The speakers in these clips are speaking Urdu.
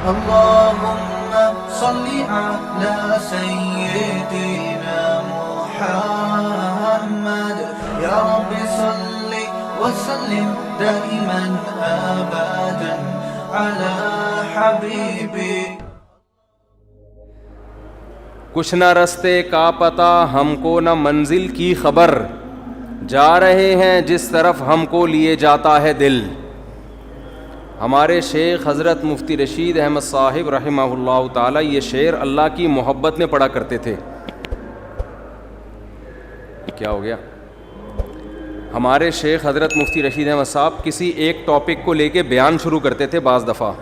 اللهم صل على سيدنا محمد يا رب صل وسلم دائما أبدا على حبيبي. کچھ نہ رستے کا پتہ ہم کو نہ منزل کی خبر، جا رہے ہیں جس طرف ہم کو لیے جاتا ہے دل. ہمارے شیخ حضرت مفتی رشید احمد صاحب رحمہ اللہ تعالی یہ شعر اللہ کی محبت میں پڑھا کرتے تھے. کیا ہو گیا؟ ہمارے شیخ حضرت مفتی رشید احمد صاحب کسی ایک ٹاپک کو لے کے بیان شروع کرتے تھے بعض دفعہ،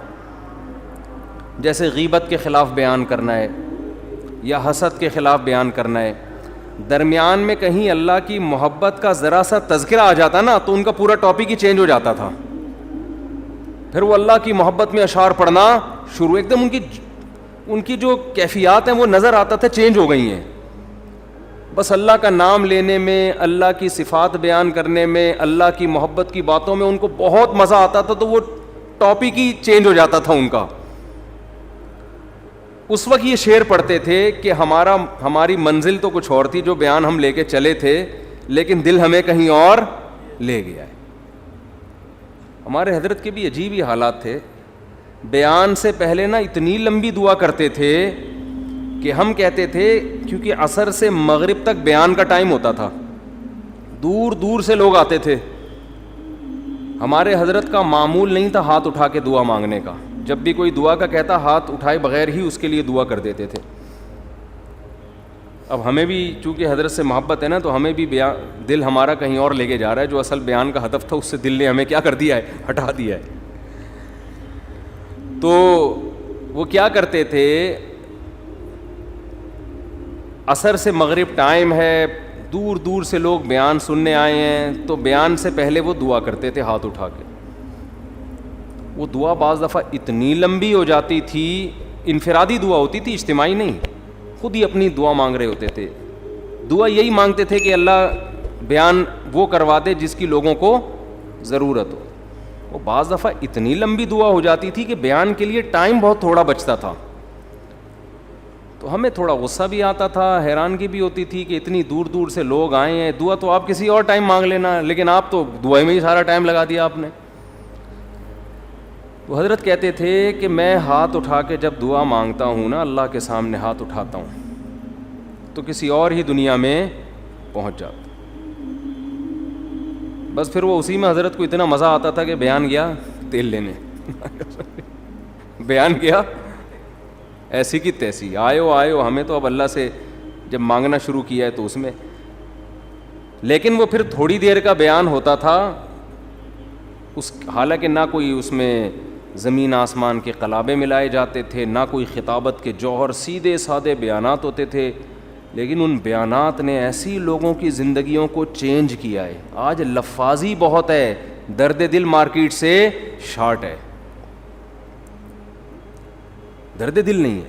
جیسے غیبت کے خلاف بیان کرنا ہے یا حسد کے خلاف بیان کرنا ہے. درمیان میں کہیں اللہ کی محبت کا ذرا سا تذکرہ آ جاتا نا تو ان کا پورا ٹاپک ہی چینج ہو جاتا تھا. پھر وہ اللہ کی محبت میں اشعار پڑھنا شروع، ایک دم ان کی جو کیفیات ہیں وہ نظر آتا تھا چینج ہو گئی ہیں. بس اللہ کا نام لینے میں، اللہ کی صفات بیان کرنے میں، اللہ کی محبت کی باتوں میں ان کو بہت مزہ آتا تھا، تو وہ ٹاپک ہی چینج ہو جاتا تھا ان کا. اس وقت یہ شعر پڑھتے تھے کہ ہماری منزل تو کچھ اور تھی جو بیان ہم لے کے چلے تھے، لیکن دل ہمیں کہیں اور لے گیا ہے. ہمارے حضرت کے بھی عجیب ہی حالات تھے. بیان سے پہلے نا اتنی لمبی دعا کرتے تھے کہ ہم کہتے تھے، کیونکہ عصر سے مغرب تک بیان کا ٹائم ہوتا تھا، دور دور سے لوگ آتے تھے. ہمارے حضرت کا معمول نہیں تھا ہاتھ اٹھا کے دعا مانگنے کا. جب بھی کوئی دعا کا کہتا ہاتھ اٹھائے بغیر ہی اس کے لیے دعا کر دیتے تھے. اب ہمیں بھی چونکہ حضرت سے محبت ہے نا، تو ہمیں بھی دل ہمارا کہیں اور لے کے جا رہا ہے. جو اصل بیان کا ہدف تھا اس سے دل نے ہمیں کیا کر دیا ہے، ہٹا دیا ہے. تو وہ کیا کرتے تھے، عصر سے مغرب ٹائم ہے، دور دور سے لوگ بیان سننے آئے ہیں، تو بیان سے پہلے وہ دعا کرتے تھے ہاتھ اٹھا کے. وہ دعا بعض دفعہ اتنی لمبی ہو جاتی تھی، انفرادی دعا ہوتی تھی، اجتماعی نہیں، خود ہی اپنی دعا مانگ رہے ہوتے تھے. دعا یہی مانگتے تھے کہ اللہ بیان وہ کروا دے جس کی لوگوں کو ضرورت ہو. وہ بعض دفعہ اتنی لمبی دعا ہو جاتی تھی کہ بیان کے لیے ٹائم بہت تھوڑا بچتا تھا. تو ہمیں تھوڑا غصہ بھی آتا تھا، حیرانگی بھی ہوتی تھی کہ اتنی دور دور سے لوگ آئے ہیں. دعا تو آپ کسی اور ٹائم مانگ لینا، لیکن آپ تو دعا میں ہی سارا ٹائم لگا دیا آپ نے. تو حضرت کہتے تھے کہ میں ہاتھ اٹھا کے جب دعا مانگتا ہوں نا، اللہ کے سامنے ہاتھ اٹھاتا ہوں تو کسی اور ہی دنیا میں پہنچ جاتا. بس پھر وہ اسی میں حضرت کو اتنا مزہ آتا تھا کہ بیان گیا تیل لینے بیان گیا ایسی کی تیسی، آئے ہمیں تو اب اللہ سے جب مانگنا شروع کیا ہے تو اس میں. لیکن وہ پھر تھوڑی دیر کا بیان ہوتا تھا، حالانکہ نہ کوئی اس میں زمین آسمان کے قلابے ملائے جاتے تھے، نہ کوئی خطابت کے جوہر، سیدھے سادے بیانات ہوتے تھے. لیکن ان بیانات نے ایسی لوگوں کی زندگیوں کو چینج کیا ہے. آج لفاظی بہت ہے، درد دل مارکیٹ سے شارٹ ہے، درد دل نہیں ہے.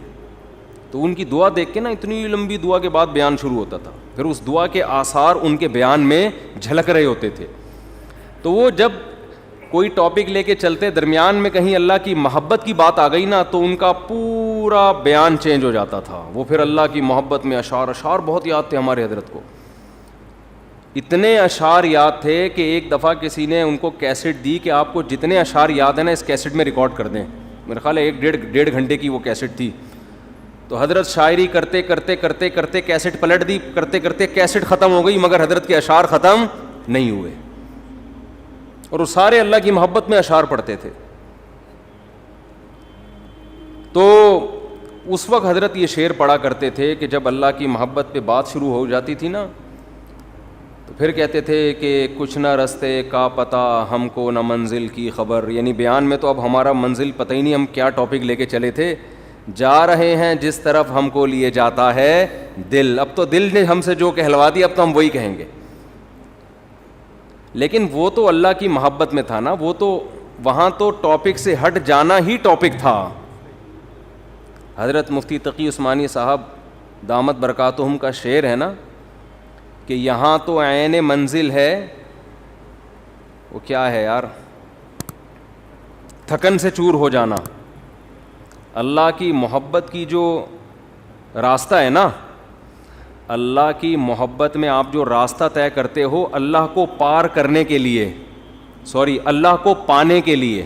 تو ان کی دعا دیکھ کے نا، اتنی لمبی دعا کے بعد بیان شروع ہوتا تھا، پھر اس دعا کے آثار ان کے بیان میں جھلک رہے ہوتے تھے. تو وہ جب کوئی ٹاپک لے کے چلتے، درمیان میں کہیں اللہ کی محبت کی بات آ گئی نا، تو ان کا پورا بیان چینج ہو جاتا تھا. وہ پھر اللہ کی محبت میں اشعار بہت یاد تھے ہمارے حضرت کو. اتنے اشعار یاد تھے کہ ایک دفعہ کسی نے ان کو کیسٹ دی کہ آپ کو جتنے اشعار یاد ہیں نا اس کیسٹ میں ریکارڈ کر دیں. میرا خیال ہے 1.5 گھنٹے کی وہ کیسٹ تھی. تو حضرت شاعری کرتے کرتے کرتے کرتے کیسٹ پلٹ دی، کرتے کرتے کیسٹ ختم ہو گئی، مگر حضرت کے اشعار ختم نہیں ہوئے. اور وہ سارے اللہ کی محبت میں اشعار پڑھتے تھے. تو اس وقت حضرت یہ شعر پڑھا کرتے تھے کہ جب اللہ کی محبت پہ بات شروع ہو جاتی تھی نا، تو پھر کہتے تھے کہ کچھ نہ رستے کا پتہ ہم کو نہ منزل کی خبر. یعنی بیان میں تو اب ہمارا منزل پتہ ہی نہیں، ہم کیا ٹاپک لے کے چلے تھے. جا رہے ہیں جس طرف ہم کو لیے جاتا ہے دل. اب تو دل نے ہم سے جو کہلوا دی اب تو ہم وہی کہیں گے. لیکن وہ تو اللہ کی محبت میں تھا نا، وہ تو وہاں تو ٹاپک سے ہٹ جانا ہی ٹاپک تھا. حضرت مفتی تقی عثمانی صاحب دامت برکاتہم کا شعر ہے نا کہ یہاں تو عین منزل ہے، وہ کیا ہے یار، تھکن سے چور ہو جانا. اللہ کی محبت کی جو راستہ ہے نا، اللہ کی محبت میں آپ جو راستہ طے کرتے ہو اللہ کو پار کرنے کے لیے، اللہ کو پانے کے لیے،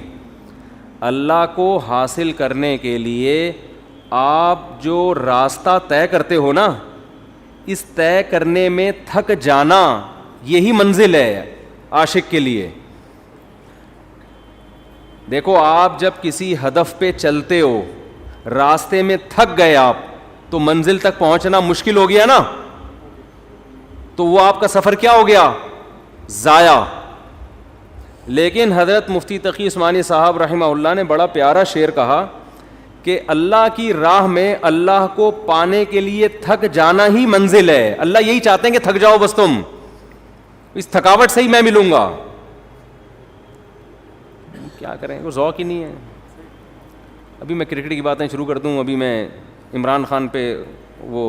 اللہ کو حاصل کرنے کے لیے آپ جو راستہ طے کرتے ہو نا، اس طے کرنے میں تھک جانا یہی منزل ہے عاشق کے لیے. دیکھو آپ جب کسی ہدف پہ چلتے ہو، راستے میں تھک گئے آپ، تو منزل تک پہنچنا مشکل ہو گیا نا، تو وہ آپ کا سفر کیا ہو گیا؟ ضائع. لیکن حضرت مفتی تقی عثمانی صاحب رحمہ اللہ نے بڑا پیارا شعر کہا کہ اللہ کی راہ میں اللہ کو پانے کے لیے تھک جانا ہی منزل ہے. اللہ یہی چاہتے ہیں کہ تھک جاؤ بس، تم اس تھکاوٹ سے ہی میں ملوں گا. کیا کریں، وہ ذوق ہی نہیں ہے. ابھی میں کرکٹ کی باتیں شروع کر دوں، ابھی میں عمران خان پہ وہ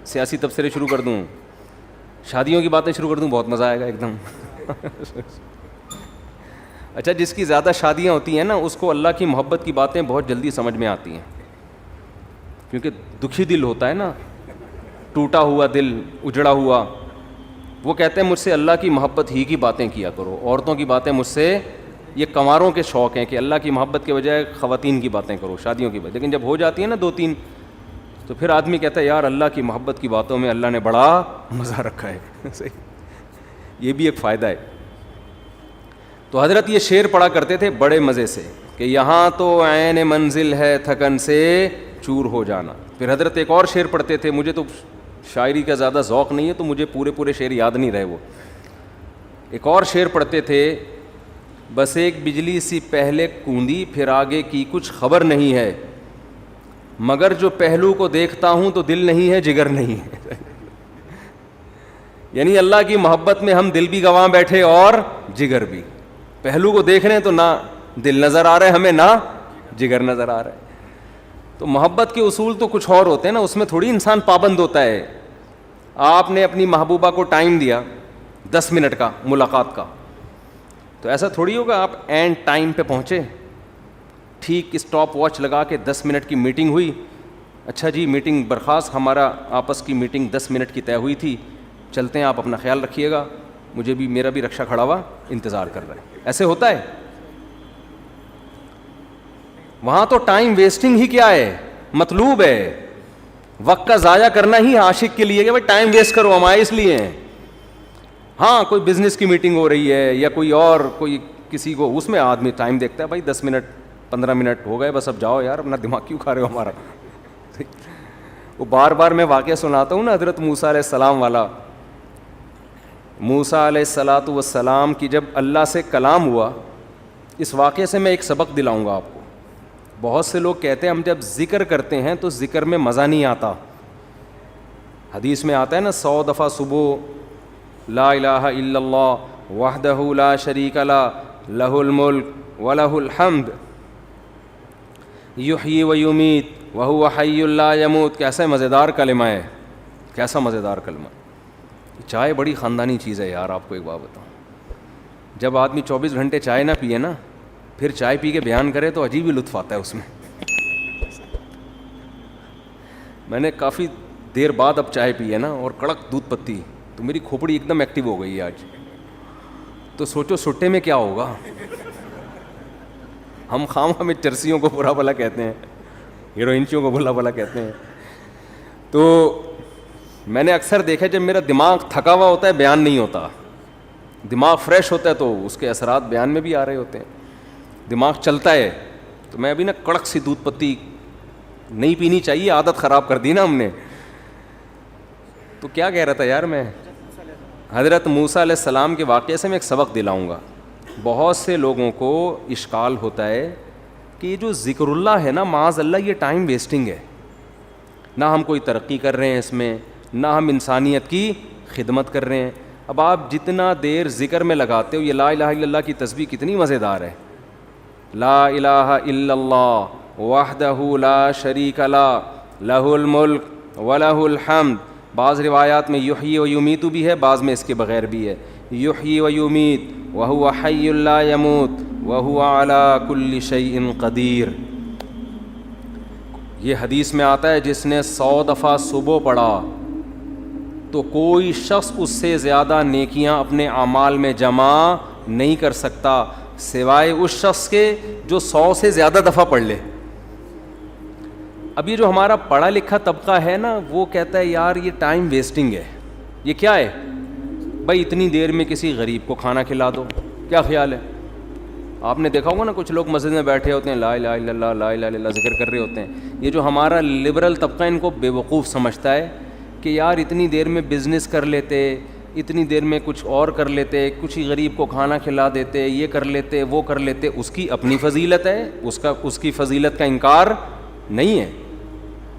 سیاسی تبصرے شروع کر دوں، شادیوں کی باتیں شروع کر دوں، بہت مزہ آئے گا ایک دم. اچھا، جس کی زیادہ شادیاں ہوتی ہیں نا، اس کو اللہ کی محبت کی باتیں بہت جلدی سمجھ میں آتی ہیں، کیونکہ دکھی دل ہوتا ہے نا، ٹوٹا ہوا دل، اجڑا ہوا. وہ کہتے ہیں مجھ سے اللہ کی محبت ہی کی باتیں کیا کرو، عورتوں کی باتیں مجھ سے، یہ کنواروں کے شوق ہیں کہ اللہ کی محبت کے بجائے خواتین کی باتیں کرو، شادیوں کی باتیں. لیکن جب ہو جاتی ہیں نا 2-3، تو پھر آدمی کہتا ہے یار اللہ کی محبت کی باتوں میں اللہ نے بڑا مزہ رکھا ہے. صحیح، یہ بھی ایک فائدہ ہے. تو حضرت یہ شعر پڑھا کرتے تھے بڑے مزے سے کہ یہاں تو عین منزل ہے تھکن سے چور ہو جانا. پھر حضرت ایک اور شعر پڑھتے تھے، مجھے تو شاعری کا زیادہ ذوق نہیں ہے تو مجھے پورے شعر یاد نہیں رہے. وہ ایک اور شعر پڑھتے تھے، بس ایک بجلی سی پہلے کوندی پھر آگے کی کچھ خبر نہیں ہے، مگر جو پہلو کو دیکھتا ہوں تو دل نہیں ہے جگر نہیں ہے. یعنی اللہ کی محبت میں ہم دل بھی گنوا بیٹھے اور جگر بھی. پہلو کو دیکھ رہے ہیں تو نہ دل نظر آ رہا ہے ہمیں، نہ جگر نظر آ رہا ہے. تو محبت کے اصول تو کچھ اور ہوتے ہیں نا، اس میں تھوڑی انسان پابند ہوتا ہے. آپ نے اپنی محبوبہ کو ٹائم دیا 10 منٹ کا ملاقات کا، تو ایسا تھوڑی ہوگا آپ اینڈ ٹائم پہ پہنچے، ٹھیک اسٹاپ واچ لگا کے 10 منٹ کی میٹنگ ہوئی، اچھا جی میٹنگ برخاست، ہمارا آپس کی میٹنگ 10 منٹ کی طے ہوئی تھی، چلتے ہیں، آپ اپنا خیال رکھیے گا، مجھے بھی، میرا بھی رکشا کھڑا ہوا انتظار کر رہا ہے. ایسے ہوتا ہے؟ وہاں تو ٹائم ویسٹنگ ہی کیا ہے، مطلوب ہے. وقت کا ضائع کرنا ہی عاشق کے لیے کہ بھائی ٹائم ویسٹ کرو، ہم آئے اس لیے ہیں. ہاں کوئی بزنس کی میٹنگ ہو رہی ہے یا کوئی کسی کو، اس میں آدمی ٹائم دیکھتا ہے، بھائی 10 منٹ 15 منٹ ہو گئے بس اب جاؤ یار، اپنا دماغ کیوں کھا رہے ہو ہمارا. وہ بار بار میں واقعہ سناتا ہوں نا حضرت موسیٰ علیہ السلام والا. موسیٰ علیہ السلام کی جب اللہ سے کلام ہوا، اس واقعے سے میں ایک سبق دلاؤں گا آپ کو. بہت سے لوگ کہتے ہیں ہم جب ذکر کرتے ہیں تو ذکر میں مزہ نہیں آتا. حدیث میں آتا ہے نا 100 دفعہ صبح لا الہ الا اللہ وحدہ لا شریک لہ لہ الملک ولہ الحمد یحیی و یمیت وہو حی لا یموت. کیسا مزیدار کلمہ ہے، کیسا مزیدار کلمہ. چائے بڑی خاندانی چیز ہے یار. آپ کو ایک بات بتاؤں، جب آدمی 24 گھنٹے چائے نہ پیے نا، پھر چائے پی کے بیان کرے تو عجیب ہی لطف آتا ہے اس میں. میں نے کافی دیر بعد اب چائے پی ہے نا، اور کڑک دودھ پتی، تو میری کھوپڑی ایک دم ایکٹیو ہو گئی ہے آج. تو سوچو سٹے میں کیا ہوگا. ہم خام میں چرسیوں کو برا بھلا کہتے ہیں، ہیروئنچیوں کو برا بھلا کہتے ہیں. تو میں نے اکثر دیکھا جب میرا دماغ تھکا ہوا ہوتا ہے بیان نہیں ہوتا، دماغ فریش ہوتا ہے تو اس کے اثرات بیان میں بھی آ رہے ہوتے ہیں. دماغ چلتا ہے. تو میں ابھی نا کڑک سی دودھ پتی نہیں پینی چاہیے، عادت خراب کر دی نا ہم نے. تو کیا کہہ رہا تھا یار میں، حضرت موسیٰ علیہ السلام کے واقعے سے میں ایک سبق دلاؤں گا. بہت سے لوگوں کو اشکال ہوتا ہے کہ یہ جو ذکر اللہ ہے نا، معاذ اللہ یہ ٹائم ویسٹنگ ہے. نہ ہم کوئی ترقی کر رہے ہیں اس میں، نہ ہم انسانیت کی خدمت کر رہے ہیں. اب آپ جتنا دیر ذکر میں لگاتے ہو، یہ لا الہ الا اللہ کی تسبیح کتنی مزیدار ہے. لا الہ الا اللہ وحدہ لا شریک لہ لہ الملک ولہ الحمد. بعض روایات میں یحیی و یمیت بھی ہے، بعض میں اس کے بغیر بھی ہے. یحیی و یمیت وہو حی لا یموت وہو علی کل شیء قدیر. یہ حدیث میں آتا ہے جس نے 100 دفعہ صبح پڑھا تو کوئی شخص اس سے زیادہ نیکیاں اپنے اعمال میں جمع نہیں کر سکتا سوائے اس شخص کے جو 100 سے زیادہ دفعہ پڑھ لے. اب یہ جو ہمارا پڑھا لکھا طبقہ ہے نا, وہ کہتا ہے یار یہ ٹائم ویسٹنگ ہے. یہ کیا ہے بھائی, اتنی دیر میں کسی غریب کو کھانا کھلا دو. کیا خیال ہے؟ آپ نے دیکھا ہوگا نا, کچھ لوگ مسجد میں بیٹھے ہوتے ہیں, لا الہ الا اللہ لا الہ الا اللہ ذکر کر رہے ہوتے ہیں. یہ جو ہمارا لبرل طبقہ ان کو بے وقوف سمجھتا ہے کہ یار اتنی دیر میں بزنس کر لیتے, اتنی دیر میں کچھ اور کر لیتے, کچھ ہی غریب کو کھانا کھلا دیتے, یہ کر لیتے وہ کر لیتے. اس کی اپنی فضیلت ہے, اس کی فضیلت کا انکار نہیں ہے,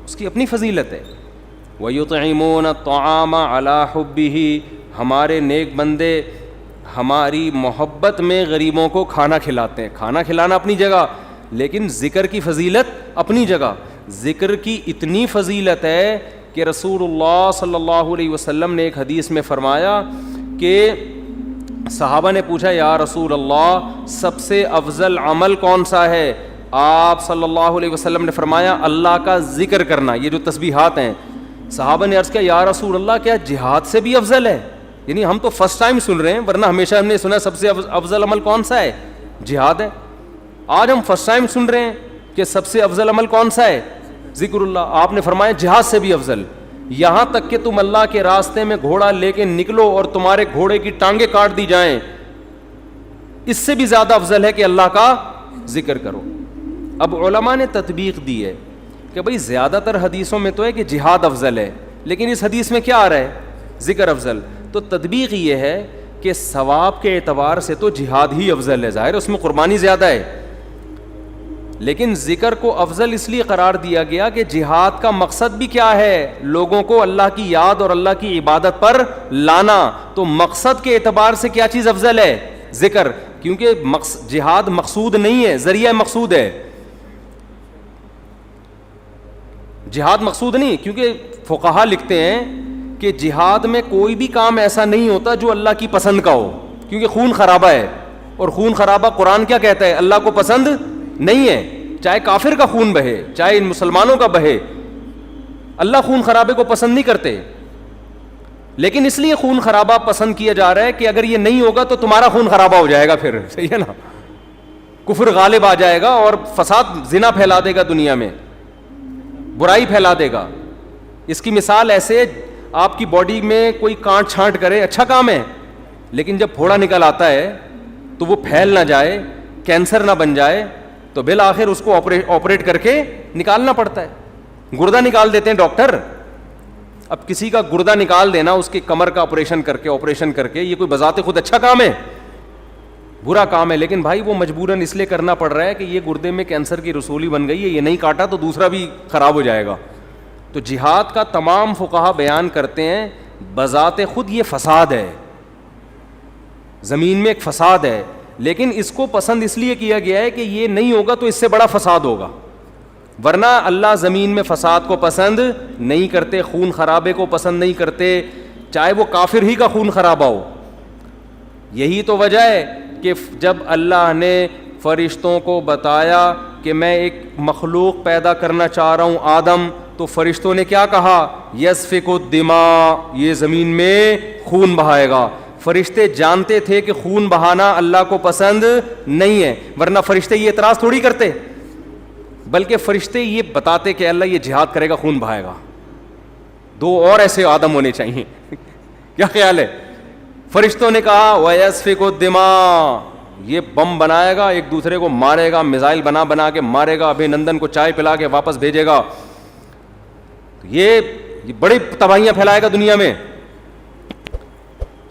اس کی اپنی فضیلت ہے. وَيُطْعِمُونَ الطَّعَامَ عَلَىٰ حُبِّهِ, ہمارے نیک بندے ہماری محبت میں غریبوں کو کھانا کھلاتے ہیں. کھانا کھلانا اپنی جگہ, لیکن ذکر کی فضیلت اپنی جگہ. ذکر کی اتنی فضیلت ہے کہ رسول اللہ صلی اللہ علیہ وسلم نے ایک حدیث میں فرمایا کہ صحابہ نے پوچھا یا رسول اللہ سب سے افضل عمل کون سا ہے؟ آپ صلی اللہ علیہ وسلم نے فرمایا اللہ کا ذکر کرنا. یہ جو تسبیحات ہیں, صحابہ نے عرض کیا یا رسول اللہ کیا جہاد سے بھی افضل ہے؟ یعنی ہم تو فرسٹ ٹائم سن رہے ہیں, ورنہ ہمیشہ ہم نے سنا سب سے افضل عمل کون سا ہے؟ جہاد ہے. آج ہم فرسٹ ٹائم سن رہے ہیں کہ سب سے افضل عمل کون سا ہے؟ ذکر اللہ. آپ نے فرمایا جہاد سے بھی افضل. یہاں تک کہ تم اللہ کے راستے میں گھوڑا لے کے نکلو اور تمہارے گھوڑے کی ٹانگیں کاٹ دی جائیں, اس سے بھی زیادہ افضل ہے کہ اللہ کا ذکر کرو. اب علماء نے تطبیق دی ہے کہ بھئی زیادہ تر حدیثوں میں تو ہے کہ جہاد افضل ہے, لیکن اس حدیث میں کیا آ رہا ہے؟ ذکر افضل. تو تطبیق یہ ہے کہ ثواب کے اعتبار سے تو جہاد ہی افضل ہے, ظاہر اس میں قربانی زیادہ ہے, لیکن ذکر کو افضل اس لیے قرار دیا گیا کہ جہاد کا مقصد بھی کیا ہے؟ لوگوں کو اللہ کی یاد اور اللہ کی عبادت پر لانا. تو مقصد کے اعتبار سے کیا چیز افضل ہے؟ ذکر. کیونکہ جہاد مقصود نہیں ہے, ذریعہ مقصود ہے. جہاد مقصود نہیں, کیونکہ فقہا لکھتے ہیں کہ جہاد میں کوئی بھی کام ایسا نہیں ہوتا جو اللہ کی پسند کا ہو, کیونکہ خون خرابہ ہے, اور خون خرابہ قرآن کیا کہتا ہے؟ اللہ کو پسند نہیں ہے. چاہے کافر کا خون بہے, چاہے ان مسلمانوں کا بہے, اللہ خون خرابے کو پسند نہیں کرتے. لیکن اس لیے خون خرابہ پسند کیا جا رہا ہے کہ اگر یہ نہیں ہوگا تو تمہارا خون خرابہ ہو جائے گا, پھر صحیح ہے نا, کفر غالب آ جائے گا اور فساد زنا پھیلا دے گا, دنیا میں برائی پھیلا دے گا. اس کی مثال ایسے, آپ کی باڈی میں کوئی کانٹ چھانٹ کرے, اچھا کام ہے, لیکن جب پھوڑا نکل آتا ہے تو وہ پھیل نہ جائے, کینسر نہ بن جائے, تو بالآخر اس کو آپریٹ کر کے نکالنا پڑتا ہے. گردہ نکال دیتے ہیں ڈاکٹر. اب کسی کا گردہ نکال دینا, اس کی کمر کا آپریشن کر کے, یہ کوئی بذات خود اچھا کام ہے؟ برا کام ہے. لیکن بھائی وہ مجبوراً اس لیے کرنا پڑ رہا ہے کہ یہ گردے میں کینسر کی رسولی بن گئی ہے, یہ نہیں کاٹا تو دوسرا بھی خراب ہو جائے گا. تو جہاد کا تمام فقہا بیان کرتے ہیں بذات خود یہ فساد ہے, زمین میں ایک فساد ہے, لیکن اس کو پسند اس لیے کیا گیا ہے کہ یہ نہیں ہوگا تو اس سے بڑا فساد ہوگا. ورنہ اللہ زمین میں فساد کو پسند نہیں کرتے, خون خرابے کو پسند نہیں کرتے, چاہے وہ کافر ہی کا خون خرابہ ہو. یہی تو وجہ ہے کہ جب اللہ نے فرشتوں کو بتایا کہ میں ایک مخلوق پیدا کرنا چاہ رہا ہوں آدم, تو فرشتوں نے کیا کہا؟ یسفک الدماء, یہ زمین میں خون بہائے گا. فرشتے جانتے تھے کہ خون بہانا اللہ کو پسند نہیں ہے, ورنہ فرشتے یہ اعتراض تھوڑی کرتے, بلکہ فرشتے یہ بتاتے کہ اللہ یہ جہاد کرے گا, خون بہائے گا. 2 اور ایسے آدم ہونے چاہیے. کیا خیال ہے؟ فرشتوں نے کہا وَيَسْفِكُ الدِّمَاء, یہ بم بنائے گا, ایک دوسرے کو مارے گا, میزائل بنا کے مارے گا, ابھی نندن کو چائے پلا کے واپس بھیجے گا, یہ بڑی تباہیاں پھیلائے گا دنیا میں.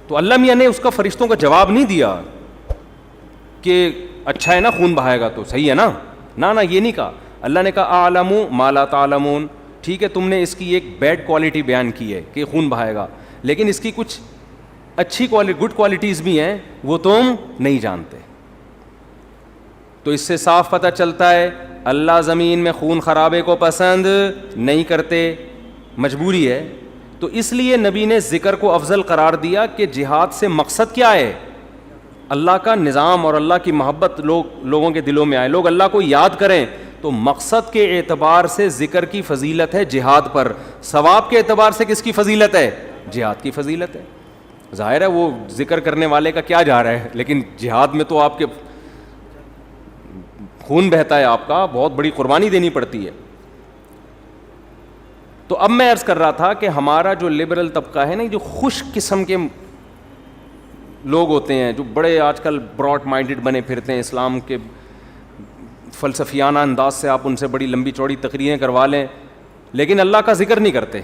تو اللہ میاں نے اس کا فرشتوں کا جواب نہیں دیا کہ اچھا ہے نا خون بہائے گا تو صحیح ہے نا, نہ یہ نہیں کہا. اللہ نے کہا اعلم ما لا تعلمون, ٹھیک ہے تم نے اس کی ایک بیڈ کوالٹی بیان کی ہے کہ خون بہائے گا, لیکن اس کی کچھ اچھی گڈ کوالٹیز بھی ہیں وہ تم نہیں جانتے. تو اس سے صاف پتہ چلتا ہے اللہ زمین میں خون خرابے کو پسند نہیں کرتے, مجبوری ہے. تو اس لیے نبی نے ذکر کو افضل قرار دیا کہ جہاد سے مقصد کیا ہے؟ اللہ کا نظام اور اللہ کی محبت لوگوں کے دلوں میں آئے, لوگ اللہ کو یاد کریں. تو مقصد کے اعتبار سے ذکر کی فضیلت ہے جہاد پر, ثواب کے اعتبار سے کس کی فضیلت ہے؟ جہاد کی فضیلت ہے. ظاہر ہے وہ ذکر کرنے والے کا کیا جا رہا ہے, لیکن جہاد میں تو آپ کے خون بہتا ہے, آپ کا بہت بڑی قربانی دینی پڑتی ہے. تو اب میں عرض کر رہا تھا کہ ہمارا جو لبرل طبقہ ہے نا, جو خوش قسم کے لوگ ہوتے ہیں, جو بڑے آج کل براڈ مائنڈڈ بنے پھرتے ہیں, اسلام کے فلسفیانہ انداز سے آپ ان سے بڑی لمبی چوڑی تقریریں کروا لیں, لیکن اللہ کا ذکر نہیں کرتے.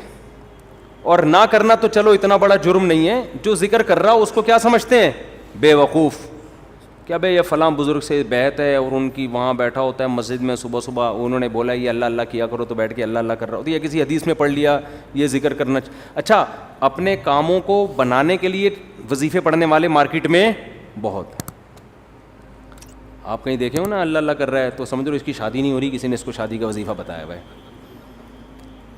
اور نہ کرنا تو چلو اتنا بڑا جرم نہیں ہے, جو ذکر کر رہا اس کو کیا سمجھتے ہیں؟ بے وقوف. کیا بھائی یہ فلاں بزرگ سے بیعت ہے اور ان کی وہاں بیٹھا ہوتا ہے مسجد میں, صبح صبح انہوں نے بولا یہ اللہ اللہ کیا کرو تو بیٹھ کے اللہ اللہ کر رہا ہوتا ہے, یا کسی حدیث میں پڑھ لیا یہ ذکر کرنا. اچھا, اپنے کاموں کو بنانے کے لیے وظیفے پڑھنے والے مارکیٹ میں بہت. آپ کہیں دیکھے ہو نا اللہ اللہ کر رہا ہے تو سمجھ لو اس کی شادی نہیں ہو رہی, کسی نے اس کو شادی کا وظیفہ بتایا بھائی.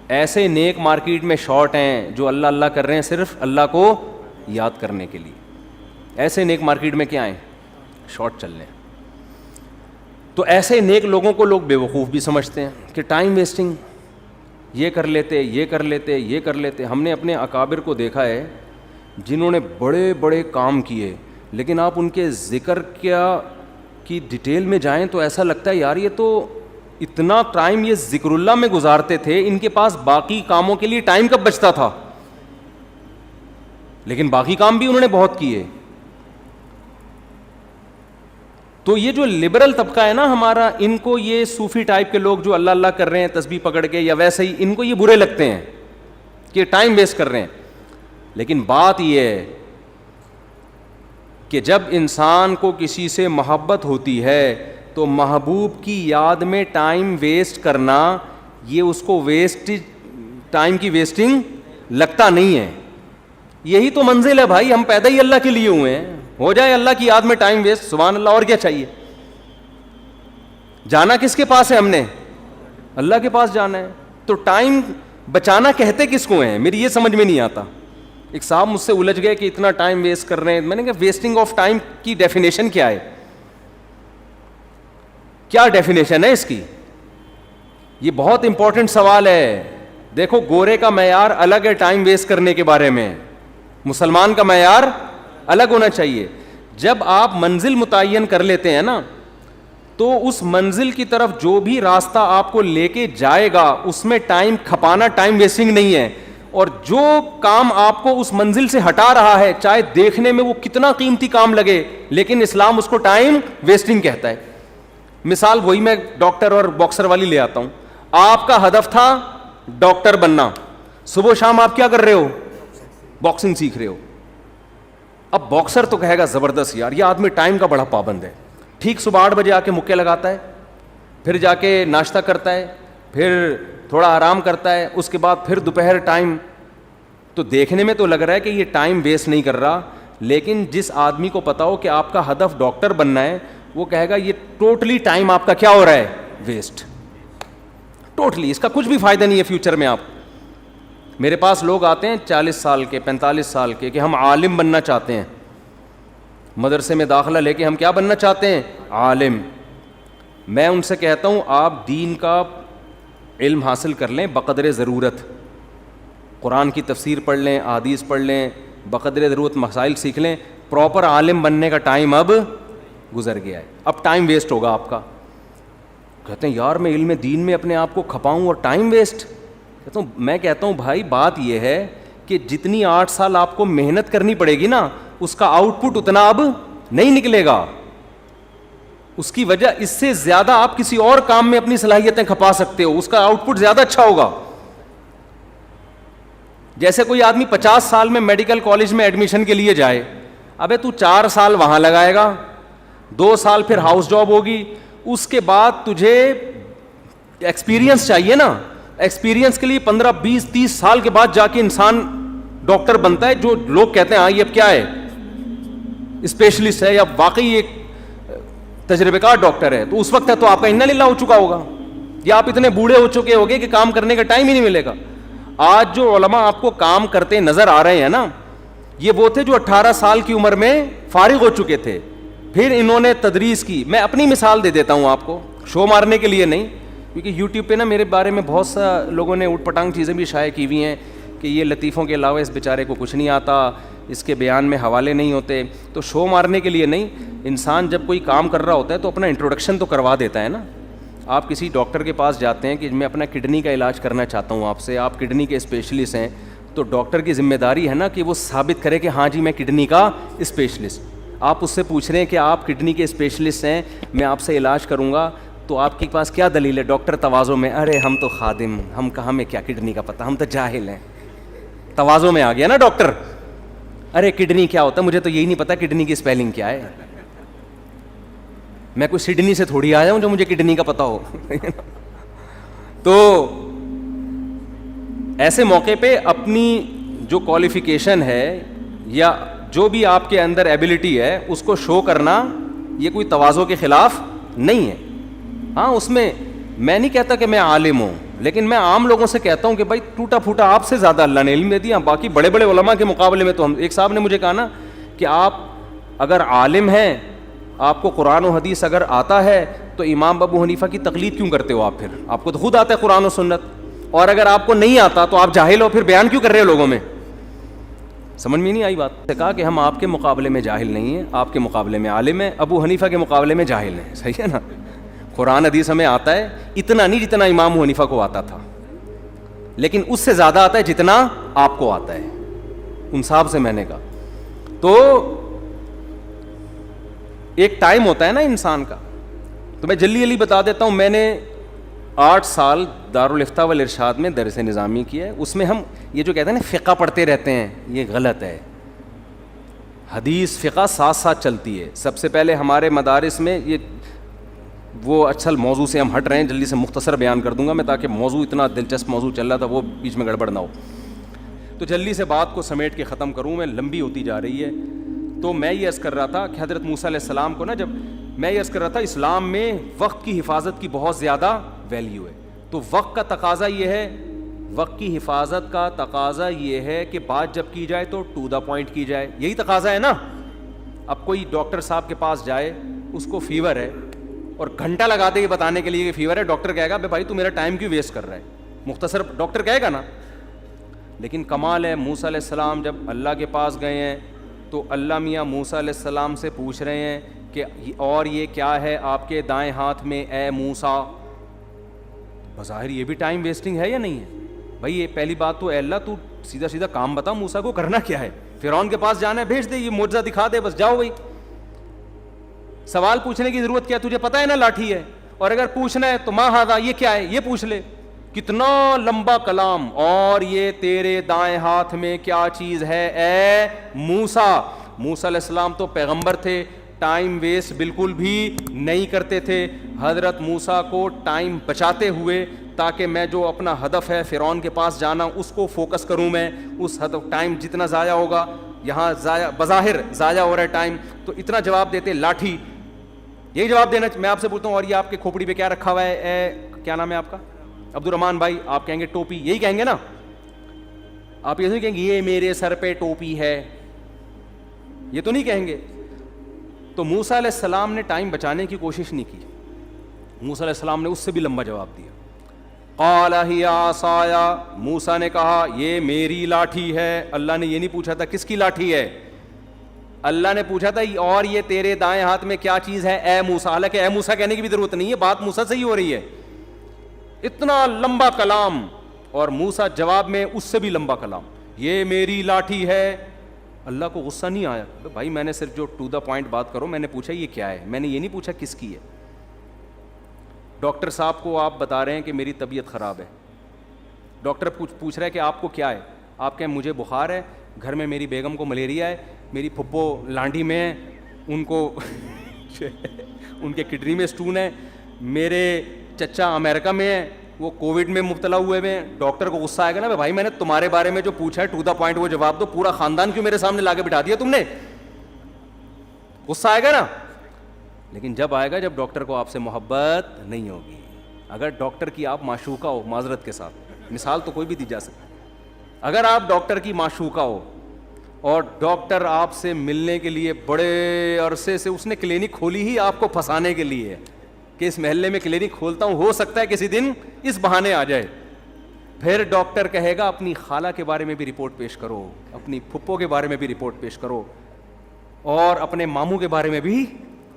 ایسے نیک مارکیٹ میں شارٹ ہیں جو اللہ اللہ کر رہے ہیں صرف اللہ کو یاد کرنے کے لیے. ایسے نیک مارکیٹ میں کیا ہیں؟ شارٹ چل رہے ہیں. تو ایسے نیک لوگوں کو لوگ بے وقوف بھی سمجھتے ہیں کہ ٹائم ویسٹنگ, یہ کر لیتے یہ کر لیتے یہ کر لیتے. ہم نے اپنے اکابر کو دیکھا ہے جنہوں نے بڑے بڑے کام کیے, لیکن آپ ان کے ذکر کی ڈیٹیل میں جائیں تو ایسا لگتا ہے یار یہ تو اتنا ٹائم یہ ذکر اللہ میں گزارتے تھے, ان کے پاس باقی کاموں کے لیے ٹائم کب بچتا تھا؟ لیکن باقی کام بھی انہوں نے بہت کیے. تو یہ جو لبرل طبقہ ہے نا ہمارا, ان کو یہ صوفی ٹائپ کے لوگ جو اللہ اللہ کر رہے ہیں تسبیح پکڑ کے یا ویسے ہی, ان کو یہ برے لگتے ہیں کہ ٹائم ویسٹ کر رہے ہیں. لیکن بات یہ ہے کہ جب انسان کو کسی سے محبت ہوتی ہے تو محبوب کی یاد میں ٹائم ویسٹ کرنا یہ اس کو ٹائم کی ویسٹنگ لگتا نہیں ہے. یہی تو منزل ہے بھائی, ہم پیدا ہی اللہ کے لیے ہوئے ہیں, ہو جائے اللہ کی یاد میں ٹائم ویسٹ, سبحان اللہ, اور کیا چاہیے؟ جانا کس کے پاس ہے ہم نے؟ اللہ کے پاس جانا ہے. تو ٹائم بچانا کہتے کس کو ہیں؟ میری یہ سمجھ میں نہیں آتا. ایک صاحب مجھ سے الجھ گئے کہ اتنا ٹائم ویسٹ کر رہے ہیں. میں نے کہا ویسٹنگ آف ٹائم کی ڈیفینیشن کیا ہے؟ کیا ڈیفینیشن ہے اس کی؟ یہ بہت امپورٹنٹ سوال ہے. دیکھو گورے کا معیار الگ ہے ٹائم ویسٹ کرنے کے بارے میں, مسلمان کا معیار الگ ہونا چاہیے. جب آپ منزل متعین کر لیتے ہیں نا تو اس منزل کی طرف جو بھی راستہ آپ کو لے کے جائے گا اس میں ٹائم کھپانا ٹائم ویسٹنگ نہیں ہے. اور جو کام آپ کو اس منزل سے ہٹا رہا ہے چاہے دیکھنے میں وہ کتنا قیمتی کام لگے, لیکن اسلام اس کو ٹائم ویسٹنگ کہتا ہے. مثال وہی میں ڈاکٹر اور باکسر والی لے آتا ہوں. آپ کا ہدف تھا ڈاکٹر بننا, صبح شام آپ کیا کر رہے ہو؟ باکسنگ سیکھ رہے ہو. اب باکسر تو کہے گا زبردست یار یہ آدمی ٹائم کا بڑا پابند ہے, ٹھیک صبح 8 بجے آ کے مکے لگاتا ہے, پھر جا کے ناشتہ کرتا ہے, پھر تھوڑا آرام کرتا ہے, اس کے بعد پھر دوپہر ٹائم. تو دیکھنے میں تو لگ رہا ہے کہ یہ ٹائم ویسٹ نہیں کر رہا, لیکن جس آدمی کو پتا ہو کہ آپ کا ہدف ڈاکٹر بننا ہے وہ کہے گا یہ ٹوٹلی ٹائم آپ کا کیا ہو رہا ہے؟ ویسٹ. ٹوٹلی, اس کا کچھ بھی فائدہ نہیں ہے فیوچر میں. آپ میرے پاس لوگ آتے ہیں 40 سال کے 45 سال کے کہ ہم عالم بننا چاہتے ہیں, مدرسے میں داخلہ لے کے ہم کیا بننا چاہتے ہیں؟ عالم. میں ان سے کہتا ہوں آپ دین کا علم حاصل کر لیں بقدر ضرورت, قرآن کی تفسیر پڑھ لیں, احادیث پڑھ لیں, بقدر ضرورت مسائل سیکھ لیں. پراپر عالم بننے کا ٹائم اب گزر گیا ہے, اب ٹائم ویسٹ ہوگا آپ کا. کہتے ہیں یار میں علم دین میں اپنے آپ کو کھپاؤں اور ٹائم ویسٹ. میں کہتا ہوں بھائی بات یہ ہے کہ جتنی 8 سال آپ کو محنت کرنی پڑے گی نا اس کا آؤٹ پٹ اتنا اب نہیں نکلے گا. اس کی وجہ اس سے زیادہ آپ کسی اور کام میں اپنی صلاحیتیں کھپا سکتے ہو, اس کا آؤٹ پٹ زیادہ اچھا ہوگا. جیسے کوئی آدمی 50 سال میں میڈیکل کالج میں ایڈمیشن کے لیے جائے, ابے تو 4 سال وہاں لگائے گا, 2 سال پھر ہاؤس جاب ہوگی, اس کے بعد تجھے ایکسپیرینس چاہیے نا. ایکسپیرینس کے لیے 15 20 30 سال کے بعد جا کے انسان ڈاکٹر بنتا ہے, جو لوگ کہتے ہیں ہاں یہ اب کیا ہے اسپیشلسٹ ہے یا واقعی ایک تجربہ کار ڈاکٹر ہے. تو اس وقت ہے تو آپ کا انا للہ ہو چکا ہوگا, یا آپ اتنے بوڑھے ہو چکے ہوگے کہ کام کرنے کا ٹائم ہی نہیں ملے گا. آج جو علماء آپ کو کام کرتے نظر آ رہے ہیں نا یہ وہ تھے جو 18 سال کی عمر میں فارغ ہو چکے تھے, پھر انہوں نے تدریس کی. میں اپنی مثال دے دیتا ہوں آپ کو, شو مارنے کے لیے نہیں. کیونکہ یوٹیوب پہ نا میرے بارے میں بہت سا لوگوں نے اوٹ پٹانگ چیزیں بھی شائع کی ہوئی ہیں کہ یہ لطیفوں کے علاوہ اس بیچارے کو کچھ نہیں آتا, اس کے بیان میں حوالے نہیں ہوتے. تو شو مارنے کے لیے نہیں, انسان جب کوئی کام کر رہا ہوتا ہے تو اپنا انٹروڈکشن تو کروا دیتا ہے نا. آپ کسی ڈاکٹر کے پاس جاتے ہیں کہ میں اپنا کڈنی کا علاج کرنا چاہتا ہوں آپ سے, آپ کڈنی کے اسپیشلسٹ ہیں, تو ڈاکٹر کی ذمہ داری ہے نا کہ وہ ثابت کرے کہ ہاں جی میں کڈنی کا اسپیشلسٹ. آپ اس سے پوچھ رہے ہیں کہ آپ کڈنی کے اسپیشلسٹ ہیں, میں آپ سے علاج کروں گا, تو آپ کے پاس کیا دلیل ہے؟ ڈاکٹر تواضع میں, ارے ہم تو خادم, ہم کہاں میں کیا کڈنی کا پتہ, ہم تو جاہل ہیں. تواضع میں آ گیا نا ڈاکٹر, ارے کڈنی کیا ہوتا ہے, مجھے تو یہی نہیں پتا کڈنی کی اسپیلنگ کیا ہے. میں کوئی سڈنی سے تھوڑی آیا ہوں جو مجھے کڈنی کا پتہ ہو. تو ایسے موقع پہ اپنی جو کوالیفیکیشن ہے یا جو بھی آپ کے اندر ایبلٹی ہے اس کو شو کرنا یہ کوئی تواضع کے خلاف نہیں ہے. ہاں اس میں میں نہیں کہتا کہ میں عالم ہوں, لیکن میں عام لوگوں سے کہتا ہوں کہ بھائی ٹوٹا پھوٹا آپ سے زیادہ اللہ نے علم دے دیا. باقی بڑے بڑے علماء کے مقابلے میں تو ہم, ایک صاحب نے مجھے کہا نا کہ آپ اگر عالم ہیں, آپ کو قرآن و حدیث اگر آتا ہے تو امام ابو حنیفہ کی تقلید کیوں کرتے ہو آپ؟ پھر آپ کو تو خود آتا ہے قرآن و سنت, اور اگر آپ کو نہیں آتا تو آپ جاہل ہو, پھر بیان کیوں کر رہے ہو لوگوں میں؟ سمجھ میں نہیں آئی بات. کہا کہ ہم آپ کے مقابلے میں جاہل نہیں ہیں, آپ کے مقابلے میں عالم ہیں, ابو حنیفہ کے مقابلے میں جاہل ہیں. صحیح ہے نا. قرآن حدیث ہمیں آتا ہے, اتنا نہیں جتنا امام ابو حنیفہ کو آتا تھا, لیکن اس سے زیادہ آتا ہے جتنا آپ کو آتا ہے. ان صاحب سے میں نے کہا تو ایک ٹائم ہوتا ہے نا انسان کا. تو میں جلدی جلدی بتا دیتا ہوں, میں نے 8 سال دارالافتاء والارشاد میں درس نظامی کیا ہے. اس میں ہم یہ جو کہتے ہیں نا فقہ پڑھتے رہتے ہیں, یہ غلط ہے. حدیث فقہ ساتھ ساتھ چلتی ہے. سب سے پہلے ہمارے مدارس میں یہ وہ اچھل موضوع سے ہم ہٹ رہے ہیں, جلدی سے مختصر بیان کر دوں گا میں تاکہ موضوع اتنا دلچسپ موضوع چل رہا تھا وہ بیچ میں گڑبڑ نہ ہو. تو جلدی سے بات کو سمیٹ کے ختم کروں, میں لمبی ہوتی جا رہی ہے. تو میں یہ عرض کر رہا تھا کہ حضرت موسیٰ علیہ السلام کو نا, جب میں یہ عرض کر رہا تھا اسلام میں وقت کی حفاظت کی بہت زیادہ ویلیو ہے. تو وقت کا تقاضا یہ ہے, وقت کی حفاظت کا تقاضا یہ ہے کہ بات جب کی جائے تو ٹو دا پوائنٹ کی جائے. یہی تقاضا ہے نا. اب کوئی ڈاکٹر صاحب کے پاس جائے, اس کو فیور ہے اور گھنٹہ لگا دے یہ بتانے کے لیے کہ فیور ہے, ڈاکٹر کہے گا بھائی تو میرا ٹائم کیوں ویسٹ کر رہا ہے, مختصر ڈاکٹر کہے گا نا. لیکن کمال ہے, موسیٰ علیہ السلام جب اللہ کے پاس گئے ہیں تو اللہ میاں موسیٰ علیہ السلام سے پوچھ رہے ہیں کہ اور یہ کیا ہے آپ کے دائیں ہاتھ میں اے موسیٰ. بظاہر یہ بھی ٹائم ویسٹنگ ہے یا نہیں ہے بھائی؟ یہ پہلی بات تو اے اللہ تو سیدھا سیدھا کام بتا, موسیٰ کو کرنا کیا ہے؟ فرعون کے پاس جانا ہے, بھیج دے, یہ معجزہ دکھا دے, بس جاؤ بھائی. سوال پوچھنے کی ضرورت کیا, تجھے پتہ ہے نا لاٹھی ہے, اور اگر پوچھنا ہے تو ما ھذا, یہ کیا ہے, یہ پوچھ لے. کتنا لمبا کلام, اور یہ تیرے دائیں ہاتھ میں کیا چیز ہے اے موسیٰ. موسیٰ علیہ السلام تو پیغمبر تھے, ٹائم ویسٹ بالکل بھی نہیں کرتے تھے. حضرت موسیٰ کو ٹائم بچاتے ہوئے تاکہ میں جو اپنا ہدف ہے فرعون کے پاس جانا اس کو فوکس کروں, میں اس ہدف, ٹائم جتنا ضائع ہوگا یہاں ضائع, بظاہر ضائع ہو رہا ہے ٹائم, تو اتنا جواب دیتے لاٹھی. یہی جواب دینا میں آپ سے بولتا ہوں. اور یہ آپ کے کھوپڑی پہ کیا رکھا ہوا ہے اے, کیا نام ہے آپ کا؟ عبد الرحمان بھائی. آپ کہیں گے ٹوپی, یہی کہیں گے نا آپ, یہ نہیں کہیں گے یہ میرے سر پہ ٹوپی ہے, یہ تو نہیں کہیں گے. تو موسیٰ علیہ السلام نے ٹائم بچانے کی کوشش نہیں کی. موسیٰ علیہ السلام نے اس سے بھی لمبا جواب دیا. قال ہی عصای, موسیٰ نے کہا یہ میری لاٹھی ہے. اللہ نے یہ نہیں پوچھا تھا کس کی لاٹھی ہے, اللہ نے پوچھا تھا اور یہ تیرے دائیں ہاتھ میں کیا چیز ہے اے موسیٰ. حالانکہ اے موسیٰ کہنے کی بھی ضرورت نہیں ہے, بات موسیٰ سے ہی ہو رہی ہے. اتنا لمبا کلام, اور موسیٰ جواب میں اس سے بھی لمبا کلام, یہ میری لاٹھی ہے. اللہ کو غصہ نہیں آیا, بھائی میں نے صرف جو ٹو دا پوائنٹ بات کرو, میں نے پوچھا یہ کیا ہے, میں نے یہ نہیں پوچھا کس کی ہے. ڈاکٹر صاحب کو آپ بتا رہے ہیں کہ میری طبیعت خراب ہے, ڈاکٹر پوچھ رہا ہے کہ آپ کو کیا ہے, آپ کہیں مجھے بخار ہے, گھر میں میری بیگم کو ملیریا ہے, میری پھپھو لانڈی میں ہے, ان کو ان کے کڈنی میں اسٹون ہے, میرے چچا امریکہ میں ہے, وہ کووڈ میں مبتلا ہوئے ہیں. ڈاکٹر کو غصہ آئے گا نا, بھائی میں نے تمہارے بارے میں جو پوچھا ہے ٹو دا پوائنٹ وہ جواب دو, پورا خاندان کیوں میرے سامنے لا کے بٹھا دیا تم نے, غصہ آئے گا نا. لیکن جب آئے گا جب ڈاکٹر کو آپ سے محبت نہیں ہوگی. اگر ڈاکٹر کی آپ معشوقہ ہو, معذرت کے ساتھ مثال تو کوئی بھی دی جا سکتی, اگر آپ ڈاکٹر کی معشوقہ ہو اور ڈاکٹر آپ سے ملنے کے لیے بڑے عرصے سے, اس نے کلینک کھولی ہی آپ کو پھنسانے کے لیے, کہ اس محلے میں کلینک کھولتا ہوں, ہو سکتا ہے کسی دن اس بہانے آ جائے. پھر ڈاکٹر کہے گا اپنی خالہ کے بارے میں بھی رپورٹ پیش کرو, اپنی پھپھو کے بارے میں بھی رپورٹ پیش کرو, اور اپنے ماموں کے بارے میں بھی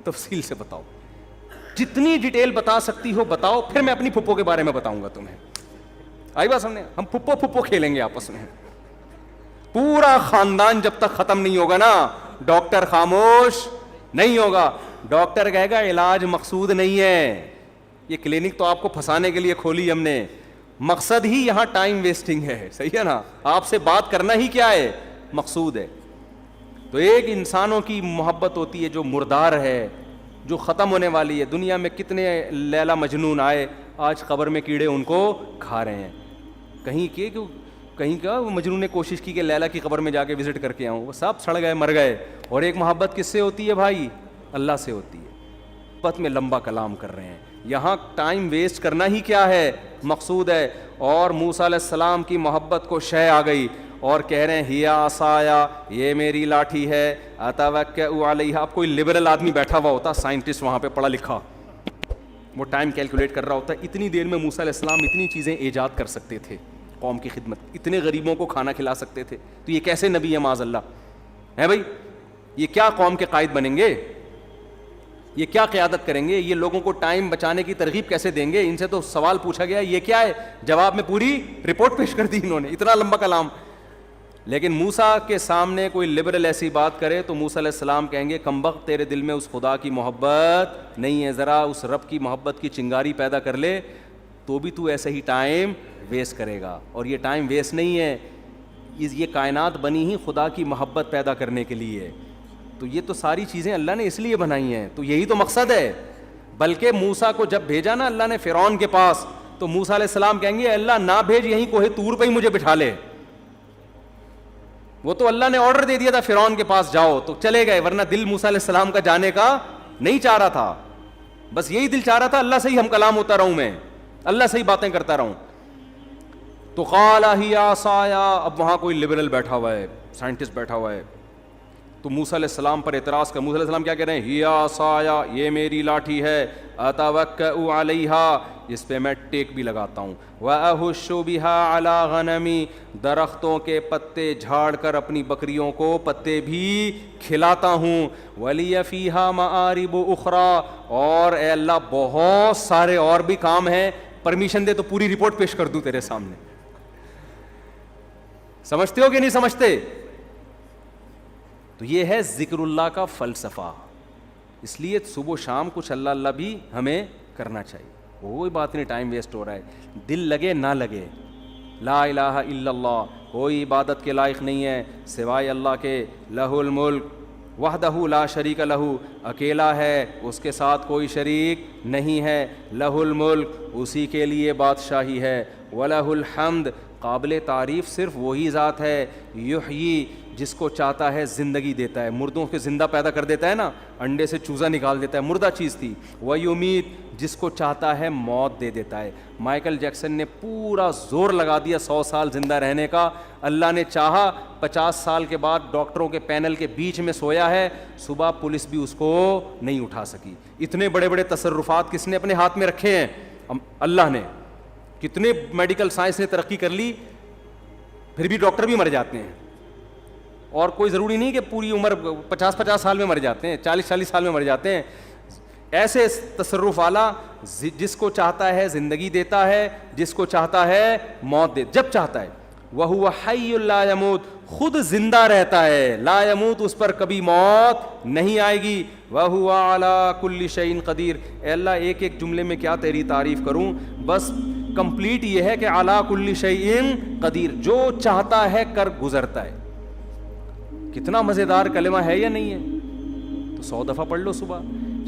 تفصیل سے بتاؤ, جتنی ڈیٹیل بتا سکتی ہو بتاؤ. پھر میں اپنی پھپھو کے بارے میں بتاؤں گا تمہیں. آئی بات سمجھے؟ ہم پھپھو پھپھو کھیلیں گے آپس میں, پورا خاندان جب تک ختم نہیں ہوگا نا ڈاکٹر خاموش نہیں ہوگا. ڈاکٹر کہے گا علاج مقصود نہیں ہے, یہ کلینک تو آپ کو پھنسانے کے لیے کھولی ہم نے, مقصد ہی یہاں ٹائم ویسٹنگ ہے. صحیح ہے نا, آپ سے بات کرنا ہی کیا ہے, مقصود ہے. تو ایک انسانوں کی محبت ہوتی ہے جو مردار ہے, جو ختم ہونے والی ہے. دنیا میں کتنے لیلا مجنون آئے, آج قبر میں کیڑے ان کو کھا رہے ہیں. کہیں کا مجنون نے کوشش کی کہ لیلا کی قبر میں جا کے وزٹ کر کے آؤں, وہ سب سڑ گئے مر گئے. اور ایک محبت کس سے ہوتی ہے بھائی؟ اللہ سے ہوتی ہے. محبت میں لمبا کلام کر رہے ہیں, یہاں ٹائم ویسٹ کرنا ہی کیا ہے, مقصود ہے. اور موسیٰ علیہ السلام کی محبت کو شے آ گئی اور کہہ رہے ہیں ہیا عصایا, یہ میری لاٹھی ہے, اتوکئ علیہا. اب کوئی لبرل آدمی بیٹھا ہوا ہوتا, سائنٹسٹ وہاں پہ پڑھا لکھا, وہ ٹائم کیلکولیٹ کر رہا ہوتا, اتنی دیر میں موسیٰ علیہ السلام اتنی چیزیں ایجاد کر سکتے تھے قوم کی خدمت, اتنے غریبوں کو کھانا کھلا سکتے تھے. تو یہ کیسے نبی ہے معاذ اللہ ہے بھائی؟ یہ کیا قوم کے قائد بنیں گے, یہ کیا قیادت کریں گے, یہ لوگوں کو ٹائم بچانے کی ترغیب کیسے دیں گے؟ ان سے تو سوال پوچھا گیا یہ کیا ہے, جواب میں پوری رپورٹ پیش کر دی انہوں نے, اتنا لمبا کلام. لیکن موسیٰ کے سامنے کوئی لبرل ایسی بات کرے تو موسیٰ علیہ السلام کہیں گے کمبخت تیرے دل میں اس خدا کی محبت نہیں ہے, ذرا اس رب کی محبت کی چنگاری پیدا کر لے تو بھی تو ایسے ہی ٹائم ویسٹ کرے گا. اور یہ ٹائم ویسٹ نہیں ہے, یہ کائنات بنی ہی خدا کی محبت پیدا کرنے کے لیے. تو یہ تو ساری چیزیں اللہ نے اس لیے بنائی ہیں, تو یہی تو مقصد ہے. بلکہ موسیٰ کو جب بھیجا نا اللہ نے فرعون کے پاس, تو موسیٰ علیہ السلام کہیں گے اللہ نہ بھیج, یہیں کوہ طور پہ ہی مجھے بٹھا لے. وہ تو اللہ نے آرڈر دے دیا تھا فرعون کے پاس جاؤ, تو چلے گئے, ورنہ دل موسیٰ علیہ السلام کا جانے کا نہیں چاہ رہا تھا. بس یہی دل چاہ رہا تھا اللہ سے ہی ہم کلام ہوتا رہوں, میں اللہ سے ہی باتیں کرتا رہوں. تو قال ہی عصایا, اب وہاں کوئی لبرل بیٹھا ہوا ہے, سائنٹسٹ بیٹھا ہوا ہے, تو موسیٰ علیہ السلام پر اعتراض کر. موسیٰ علیہ السلام کیا کہہ رہے ہیں, ہی عصایا, یہ میری لاٹھی ہے, اتوکئ علیہا, اس پہ میں ٹیک بھی لگاتا ہوں, واہش بہا علی غنمی, درختوں کے پتے جھاڑ کر اپنی بکریوں کو پتے بھی کھلاتا ہوں, ولی فیہا مآرب اخری, اور اے اللہ بہت سارے اور بھی کام ہیں, پرمیشن دے تو پوری رپورٹ پیش کر دوں تیرے سامنے. سمجھتے ہو کہ نہیں سمجھتے؟ تو یہ ہے ذکر اللہ کا فلسفہ. اس لیے صبح و شام کچھ اللہ اللہ بھی ہمیں کرنا چاہیے. کوئی بات نہیں ٹائم ویسٹ ہو رہا ہے, دل لگے نہ لگے, لا الہ الا اللہ, کوئی عبادت کے لائق نہیں ہے سوائے اللہ کے, لہ الملک وحدہ لا شریک لہ, اکیلا ہے, اس کے ساتھ کوئی شریک نہیں ہے, لہ الملک, اسی کے لیے بادشاہی ہے, ولہ الحمد, قابل تعریف صرف وہی ذات ہے, یحیی, جس کو چاہتا ہے زندگی دیتا ہے, مردوں کے زندہ پیدا کر دیتا ہے نا, انڈے سے چوزا نکال دیتا ہے, مردہ چیز تھی, ویمیت, جس کو چاہتا ہے موت دے دیتا ہے. مائیکل جیکسن نے پورا زور لگا دیا 100 سال زندہ رہنے کا, اللہ نے چاہا 50 سال کے بعد ڈاکٹروں کے پینل کے بیچ میں سویا ہے, صبح پولیس بھی اس کو نہیں اٹھا سکی. اتنے بڑے بڑے تصرفات کس نے اپنے ہاتھ میں رکھے ہیں؟ اللہ نے. کتنے میڈیکل سائنس نے ترقی کر لی, پھر بھی ڈاکٹر بھی مر جاتے ہیں. اور کوئی ضروری نہیں کہ پوری عمر 50 سال میں مر جاتے ہیں, 40 سال میں مر جاتے ہیں. ایسے تصرف والا جس کو چاہتا ہے زندگی دیتا ہے, جس کو چاہتا ہے موت دے, جب چاہتا ہے. وَهُوَ حَيٌّ لَا يَمُوتُ, خود زندہ رہتا ہے, لا يموت, اس پر کبھی موت نہیں آئے گی. وَهُوَ عَلَى كُلِّ شَيْءٍ قَدِيرٌ, اے اللہ ایک ایک جملے میں کیا تیری تعریف کروں, بس کمپلیٹ یہ ہے کہ عَلَى كُلِّ شَيْءٍ قَدِيرٌ, جو چاہتا ہے کر گزرتا ہے. کتنا مزیدار کلمہ ہے یا نہیں ہے؟ تو 100 دفعہ پڑھ لو صبح.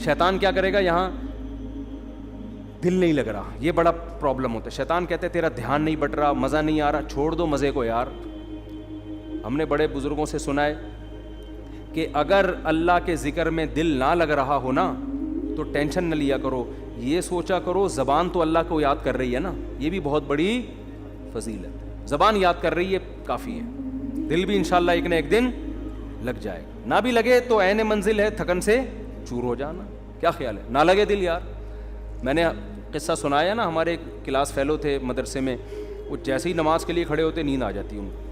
شیطان کیا کرے گا, یہاں دل نہیں لگ رہا, یہ بڑا پرابلم ہوتا ہے. شیطان کہتے ہیں تیرا دھیان نہیں بٹ رہا, مزہ نہیں آ رہا, چھوڑ دو مزے کو یار. ہم نے بڑے بزرگوں سے سنا ہے کہ اگر اللہ کے ذکر میں دل نہ لگ رہا ہو نا تو ٹینشن نہ لیا کرو, یہ سوچا کرو زبان تو اللہ کو یاد کر رہی ہے نا, یہ بھی بہت بڑی فضیلت. زبان یاد کر رہی ہے کافی ہے, دل بھی انشاءاللہ ایک نہ ایک دن لگ جائے گا. نہ بھی لگے تو عین منزل ہے تھکن سے چور ہو جانا. کیا خیال ہے, نہ لگے دل یار, میں نے قصہ سنایا نا, ہمارے ایک کلاس فیلو تھے مدرسے میں, وہ جیسے ہی نماز کے لیے کھڑے ہوتے نیند آ جاتی ان کو.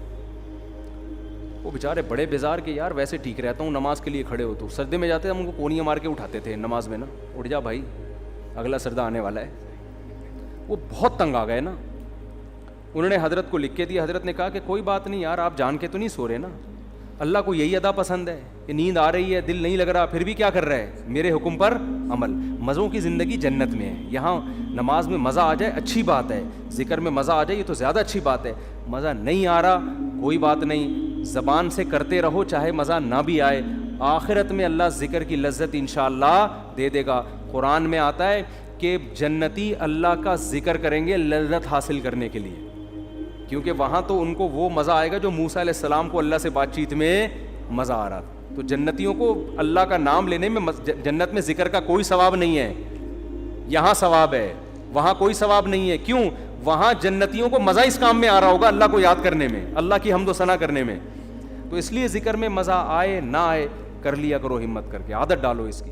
وہ بیچارے بڑے بیزار کہ یار ویسے ٹھیک رہتا ہوں, نماز کے لیے کھڑے ہو تو سجدے میں جاتے ہم ان کو کونیاں مار کے اٹھاتے تھے نماز میں نا, اٹھ جا بھائی اگلا سجدہ آنے والا ہے. وہ بہت تنگ آ گئے نا, انہوں نے حضرت کو لکھ کے دیا. حضرت نے کہا کہ کوئی بات نہیں یار, آپ جان کے تو نہیں سو رہے نا, اللہ کو یہی ادا پسند ہے کہ نیند آ رہی ہے, دل نہیں لگ رہا, پھر بھی کیا کر رہا ہے, میرے حکم پر عمل. مزوں کی زندگی جنت میں ہے. یہاں نماز میں مزہ آ جائے اچھی بات ہے, ذکر میں مزہ آ جائے یہ تو زیادہ اچھی بات ہے. مزہ نہیں آ رہا کوئی بات نہیں, زبان سے کرتے رہو چاہے مزہ نہ بھی آئے, آخرت میں اللہ ذکر کی لذت انشاءاللہ دے دے گا. قرآن میں آتا ہے کہ جنتی اللہ کا ذکر کریں گے لذت حاصل کرنے کے لیے, کیونکہ وہاں تو ان کو وہ مزہ آئے گا جو موسیٰ علیہ السلام کو اللہ سے بات چیت میں مزہ آ رہا تھا. تو جنتیوں کو اللہ کا نام لینے میں جنت میں ذکر کا کوئی ثواب نہیں ہے. یہاں ثواب ہے, وہاں کوئی ثواب نہیں ہے. کیوں؟ وہاں جنتیوں کو مزہ اس کام میں آ رہا ہوگا, اللہ کو یاد کرنے میں, اللہ کی حمد و ثنا کرنے میں. تو اس لیے ذکر میں مزہ آئے نہ آئے کر لیا کرو, ہمت کر کے عادت ڈالو اس کی.